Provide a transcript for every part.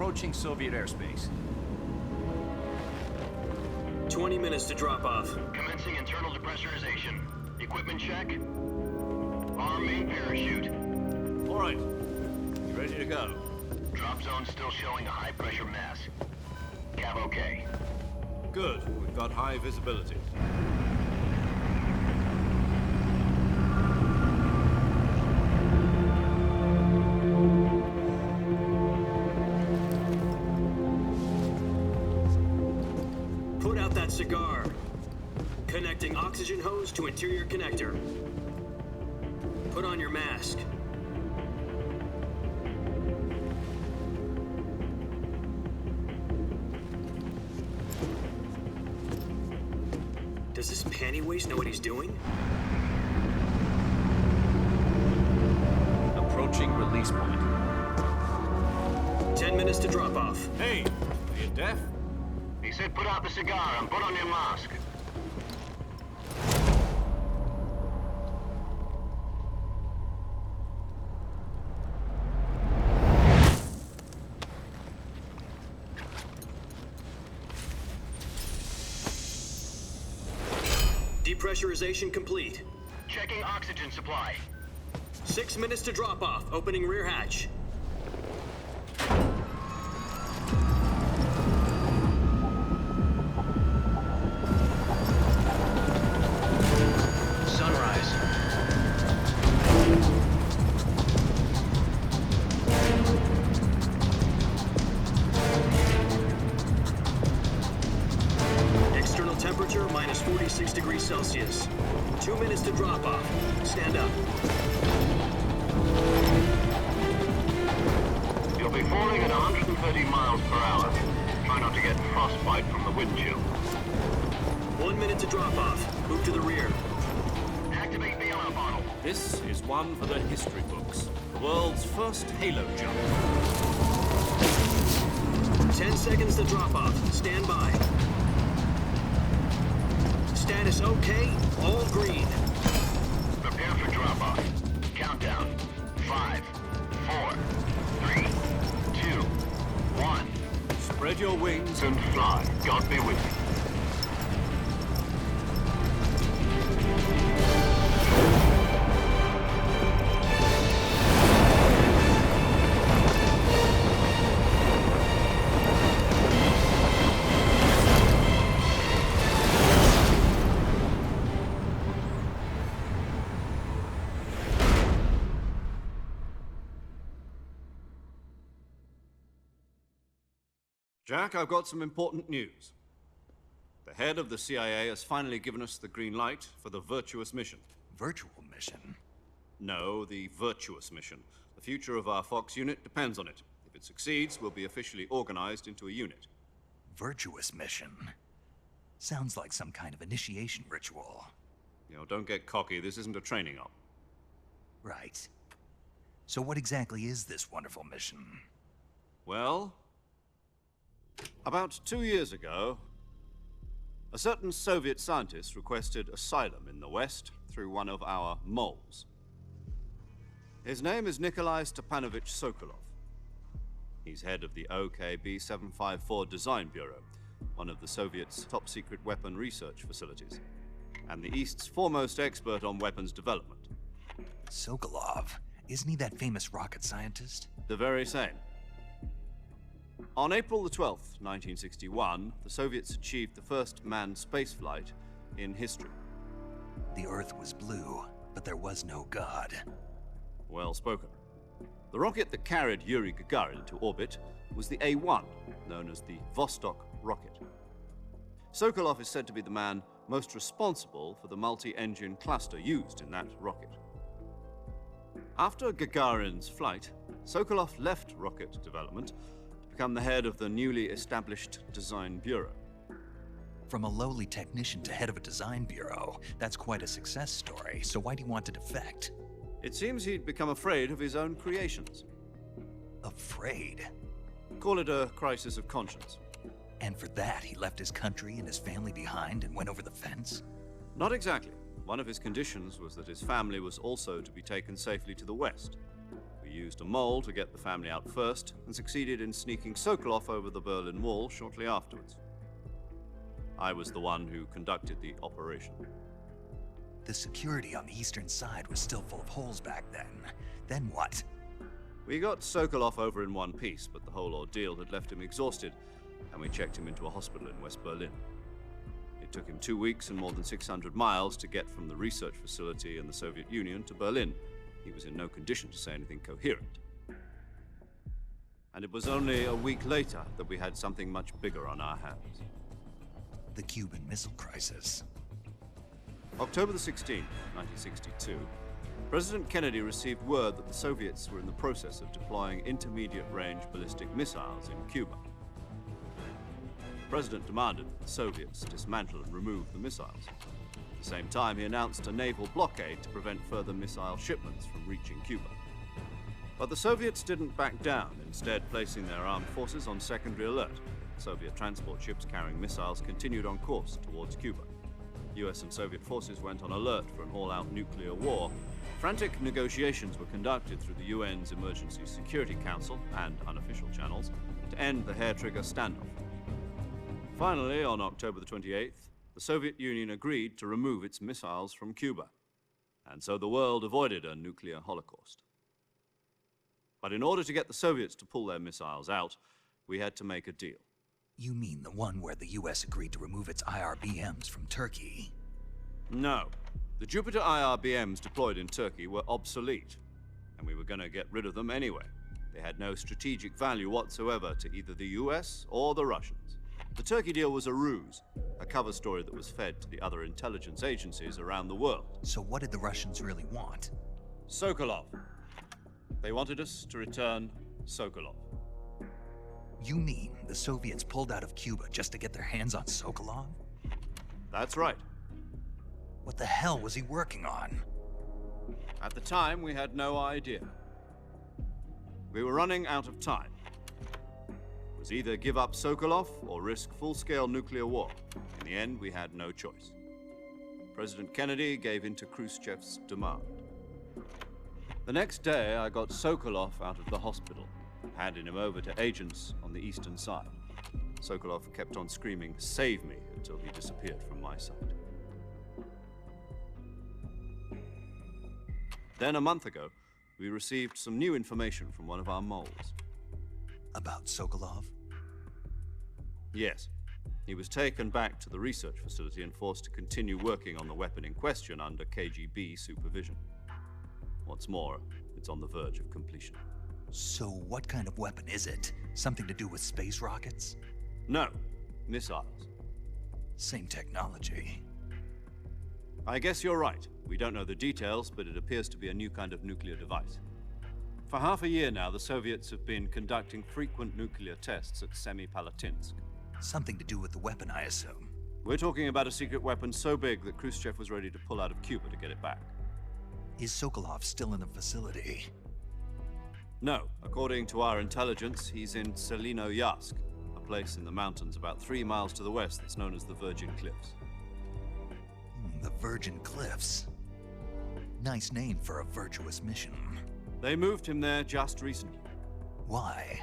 approaching Soviet airspace. 20 minutes to drop off. Commencing internal depressurization. Equipment check. Arm main parachute. All right. You ready to go? Drop zone still showing a high pressure mass. Cav okay. Good. We've got high visibility. Put out that cigar. Connecting oxygen hose to interior connector. Put on your mask. Does this panty waste know what he's doing? Approaching release point. 10 minutes to drop off. Hey, are you deaf? He said put out the cigar and put on your mask. Depressurization complete. Checking oxygen supply. 6 minutes to drop off. Opening rear hatch. Sunrise. External temperature minus 46 degrees Celsius. 2 minutes to drop off. Stand up. You'll be falling at 130 miles per hour. Try not to get frostbite from the wind chill. 1 minute to drop off. Move to the rear. Activate the alarm bottle. This is one for the history books. The world's first halo jump. 10 seconds to drop off. Stand by. Status okay. All green. Prepare for drop-off. Countdown. 5, 4, 3, 2, 1. Spread your wings And fly. God be with you. Jack, I've got some important news. The head of the CIA has finally given us the green light for the Virtuous Mission. Virtual Mission? No, the Virtuous Mission. The future of our Fox unit depends on it. If it succeeds, we'll be officially organized into a unit. Virtuous Mission? Sounds like some kind of initiation ritual. You know, don't get cocky. This isn't a training op. Right. So what exactly is this wonderful mission? Well, about 2 years ago, a certain Soviet scientist requested asylum in the West through one of our moles. His name is Nikolai Stepanovich Sokolov. He's head of the OKB-754 Design Bureau, one of the Soviets' top-secret weapon research facilities, and the East's foremost expert on weapons development. Sokolov? Isn't he that famous rocket scientist? The very same. On April the 12th, 1961, the Soviets achieved the first manned spaceflight in history. The Earth was blue, but there was no God. Well spoken. The rocket that carried Yuri Gagarin to orbit was the A-1, known as the Vostok rocket. Sokolov is said to be the man most responsible for the multi-engine cluster used in that rocket. After Gagarin's flight, Sokolov left rocket development to become the head of the newly established Design Bureau. From a lowly technician to head of a design bureau, that's quite a success story, so why'd he want to defect? It seems he'd become afraid of his own creations. Afraid? Call it a crisis of conscience. And for that, he left his country and his family behind and went over the fence? Not exactly. One of his conditions was that his family was also to be taken safely to the West. For We used a mole to get the family out first and succeeded in sneaking Sokolov over the Berlin Wall shortly afterwards. I was the one who conducted the operation. The security on the eastern side was still full of holes back then. Then what? We got Sokolov over in one piece, but the whole ordeal had left him exhausted, and we checked him into a hospital in West Berlin. It took him 2 weeks and more than 600 miles to get from the research facility in the Soviet Union to Berlin. He was in no condition to say anything coherent. And it was only a week later that we had something much bigger on our hands. The Cuban Missile Crisis. October the 16th, 1962, President Kennedy received word that the Soviets were in the process of deploying intermediate-range ballistic missiles in Cuba. The President demanded that the Soviets dismantle and remove the missiles. At the same time, he announced a naval blockade to prevent further missile shipments from reaching Cuba. But the Soviets didn't back down, instead placing their armed forces on secondary alert. Soviet transport ships carrying missiles continued on course towards Cuba. US and Soviet forces went on alert for an all-out nuclear war. Frantic negotiations were conducted through the UN's Emergency Security Council and unofficial channels to end the hair-trigger standoff. Finally, on October the 28th, the Soviet Union agreed to remove its missiles from Cuba, and so the world avoided a nuclear holocaust. But in order to get the Soviets to pull their missiles out, we had to make a deal. You mean the one where the US agreed to remove its IRBMs from Turkey? No. The Jupiter IRBMs deployed in Turkey were obsolete, and we were going to get rid of them anyway. They had no strategic value whatsoever to either the US or the Russians. The Turkey deal was a ruse, a cover story that was fed to the other intelligence agencies around the world. So what did the Russians really want? Sokolov. They wanted us to return Sokolov. You mean the Soviets pulled out of Cuba just to get their hands on Sokolov? That's right. What the hell was he working on? At the time, we had no idea. We were running out of time. It was either give up Sokolov or risk full-scale nuclear war. In the end, we had no choice. President Kennedy gave in to Khrushchev's demand. The next day, I got Sokolov out of the hospital, handing him over to agents on the eastern side. Sokolov kept on screaming, "Save me," until he disappeared from my sight. Then, a month ago, we received some new information from one of our moles. About Sokolov? Yes. He was taken back to the research facility and forced to continue working on the weapon in question under KGB supervision. What's more, it's on the verge of completion. So what kind of weapon is it? Something to do with space rockets? No, missiles. Same technology. I guess you're right. We don't know the details, but it appears to be a new kind of nuclear device. For half a year now, the Soviets have been conducting frequent nuclear tests at Semipalatinsk. Something to do with the weapon, I assume. We're talking about a secret weapon so big that Khrushchev was ready to pull out of Cuba to get it back. Is Sokolov still in the facility? No. According to our intelligence, he's in Selino-Yarsk, a place in the mountains about 3 miles to the west that's known as the Virgin Cliffs. The Virgin Cliffs. Nice name for a virtuous mission. They moved him there just recently. Why?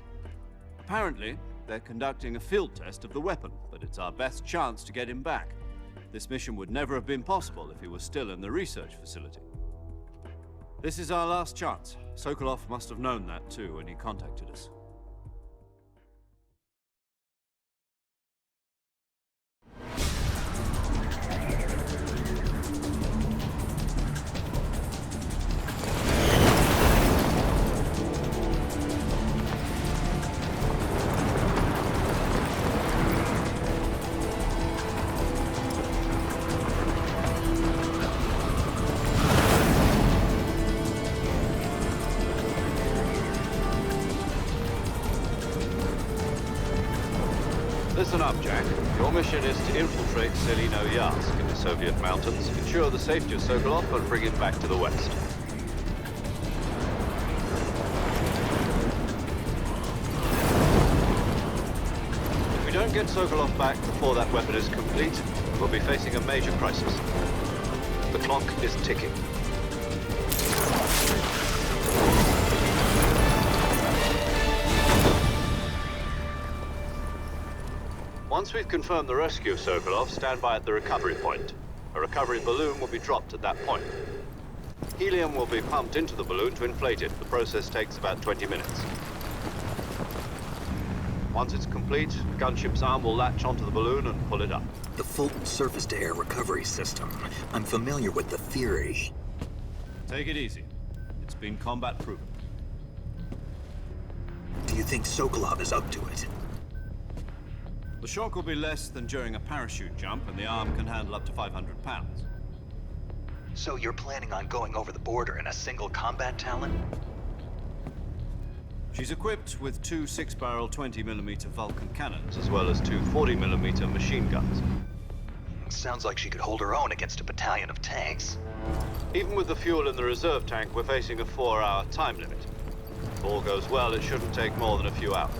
Apparently, they're conducting a field test of the weapon, but it's our best chance to get him back. This mission would never have been possible if he was still in the research facility. This is our last chance. Sokolov must have known that too when he contacted us. Listen up, Jack. Your mission is to infiltrate Selino-Yarsk in the Soviet mountains, ensure the safety of Sokolov, and bring him back to the west. If we don't get Sokolov back before that weapon is complete, we'll be facing a major crisis. The clock is ticking. Once we've confirmed the rescue of Sokolov, stand by at the recovery point. A recovery balloon will be dropped at that point. Helium will be pumped into the balloon to inflate it. The process takes about 20 minutes. Once it's complete, the gunship's arm will latch onto the balloon and pull it up. The Fulton surface-to-air recovery system. I'm familiar with the theory. Take it easy. It's been combat proven. Do you think Sokolov is up to it? The shock will be less than during a parachute jump, and the arm can handle up to 500 pounds. So you're planning on going over the border in a single combat Talon? She's equipped with two 6-barrel 20mm Vulcan cannons, as well as two 40mm machine guns. Sounds like she could hold her own against a battalion of tanks. Even with the fuel in the reserve tank, we're facing a 4-hour time limit. If all goes well, it shouldn't take more than a few hours.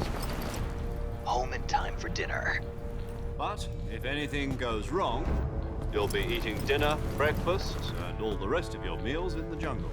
Home in time for dinner. But if anything goes wrong, you'll be eating dinner, breakfast, and all the rest of your meals in the jungle.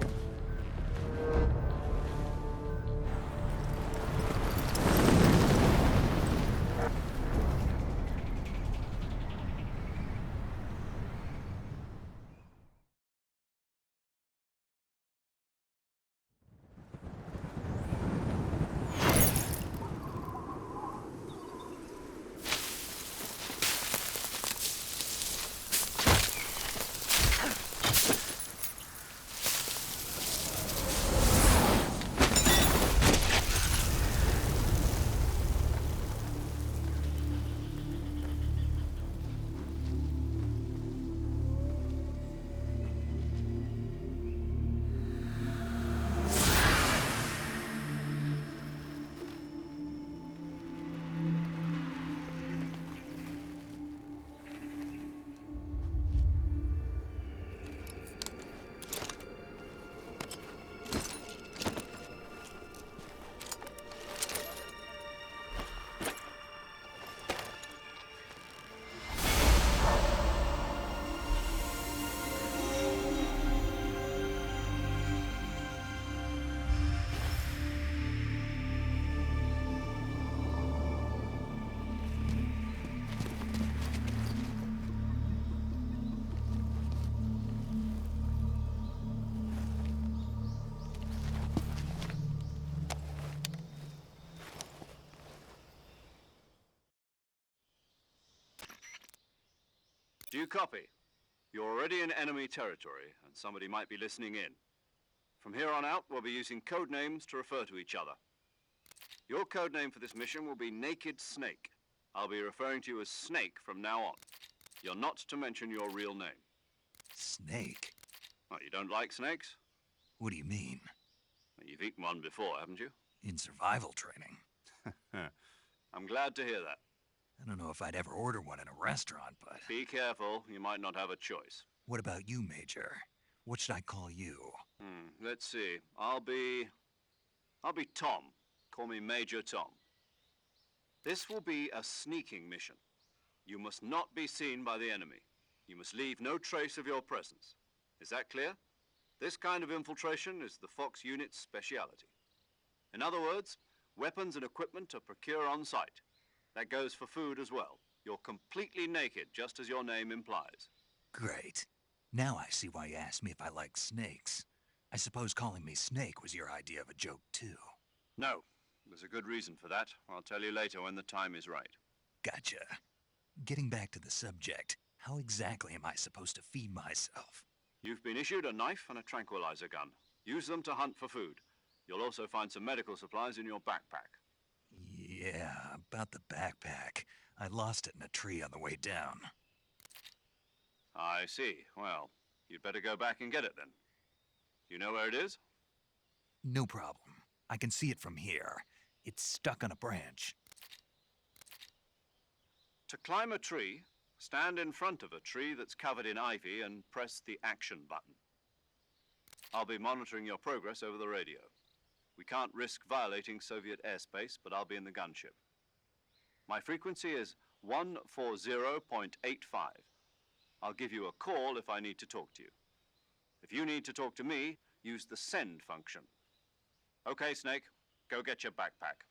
Do you copy? You're already in enemy territory, and somebody might be listening in. From here on out, we'll be using code names to refer to each other. Your code name for this mission will be Naked Snake. I'll be referring to you as Snake from now on. You're not to mention your real name. Snake? Oh, you don't like snakes? What do you mean? Well, you've eaten one before, haven't you? In survival training. I'm glad to hear that. I don't know if I'd ever order one in a restaurant, but... Be careful, you might not have a choice. What about you, Major? What should I call you? Let's see. I'll be Tom. Call me Major Tom. This will be a sneaking mission. You must not be seen by the enemy. You must leave no trace of your presence. Is that clear? This kind of infiltration is the Fox unit's speciality. In other words, weapons and equipment are procured on site. That goes for food as well. You're completely naked, just as your name implies. Great. Now I see why you asked me if I like snakes. I suppose calling me Snake was your idea of a joke, too. No. There's a good reason for that. I'll tell you later when the time is right. Gotcha. Getting back to the subject, how exactly am I supposed to feed myself? You've been issued a knife and a tranquilizer gun. Use them to hunt for food. You'll also find some medical supplies in your backpack. Yeah, about the backpack. I lost it in a tree on the way down. I see. Well, you'd better go back and get it then. You know where it is? No problem. I can see it from here. It's stuck on a branch. To climb a tree, stand in front of a tree that's covered in ivy and press the action button. I'll be monitoring your progress over the radio. We can't risk violating Soviet airspace, but I'll be in the gunship. My frequency is 140.85. I'll give you a call if I need to talk to you. If you need to talk to me, use the send function. Okay, Snake, go get your backpack.